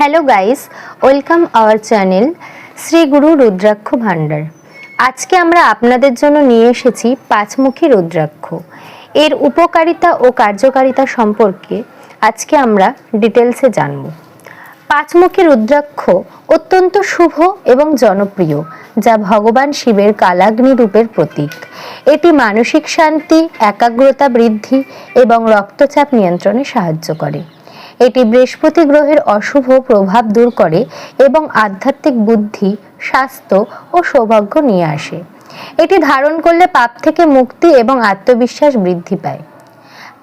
Hello guys, welcome our channel Shri Guru rudraksha ভান্ডার। আজকে আমরা আপনাদের জন্য নিয়ে এসেছি পাঁচমুখী রুদ্রাক্ষ। এর উপকারিতা ও কার্যকারিতা সম্পর্কে আজকে আমরা ডিটেলসে জানব। পাঁচমুখী রুদ্রাক্ষ অত্যন্ত শুভ এবং জনপ্রিয়, যা ভগবান শিবের কালাগ্নি রূপের প্রতীক। এটি মানসিক শান্তি, একাগ্রতা বৃদ্ধি এবং রক্তচাপ নিয়ন্ত্রণে সাহায্য করে। এটি বৃহস্পতি গ্রহের অশুভ প্রভাব দূর করে এবং আধ্যাত্মিক বুদ্ধি, স্বাস্থ্য ও সৌভাগ্য নিয়ে আসে। এটি ধারণ করলে পাপ থেকে মুক্তি এবং আত্মবিশ্বাস বৃদ্ধি পায়।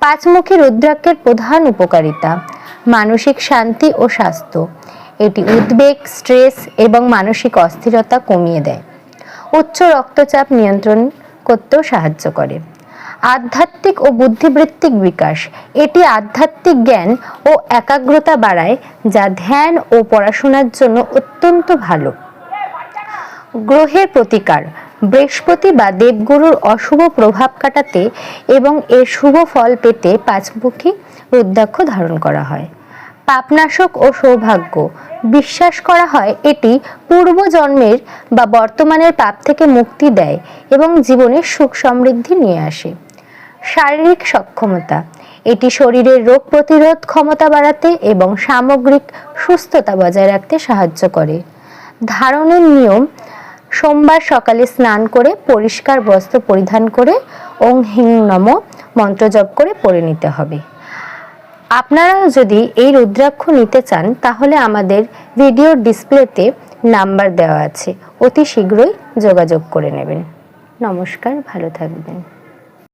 পাঁচমুখী রুদ্রাক্ষের প্রধান উপকারিতা: মানসিক শান্তি ও স্বাস্থ্য। এটি উদ্বেগ, স্ট্রেস এবং মানসিক অস্থিরতা কমিয়ে দেয়। উচ্চ রক্তচাপ নিয়ন্ত্রণ করতেও সাহায্য করে। আধ্যাত্মিক ও বুদ্ধিবৃত্তিক বিকাশ। এটি আধ্যাত্মিক জ্ঞান ও একাগ্রতা বাড়ায়, যা ধ্যান ও পড়াশোনার জন্য অত্যন্ত ভালো। গ্রহের প্রতিকার: বৃহস্পতি বা দেবগুরুর অশুভ প্রভাব কাটাতে এবং এর শুভ ফল পেতে পাঁচমুখী রুদ্রাক্ষ ধারণ করা হয়। পাপনাশক ও সৌভাগ্য: বিশ্বাস করা হয় এটি পূর্বজন্মের বা বর্তমানের পাপ থেকে মুক্তি দেয় এবং জীবনে সুখ সমৃদ্ধি নিয়ে আসে। শারীরিক সক্ষমতা: এটি শরীরের রোগ প্রতিরোধ ক্ষমতা বাড়াতে এবং সামগ্রিক সুস্থতা বজায় রাখতে সাহায্য করে। ধারণের নিয়ম: সোমবার সকালে স্নান করে পরিষ্কার বস্ত্র পরিধান করে ওং হিং নম মন্ত্র জপ করে পরে নিতে হবে। আপনারা যদি এই রুদ্রাক্ষ নিতে চান তাহলে আমাদের ভিডিওর ডিসপ্লেতে নাম্বার দেওয়া আছে, অতি শীঘ্রই যোগাযোগ করে নেবেন। নমস্কার, ভালো থাকবেন।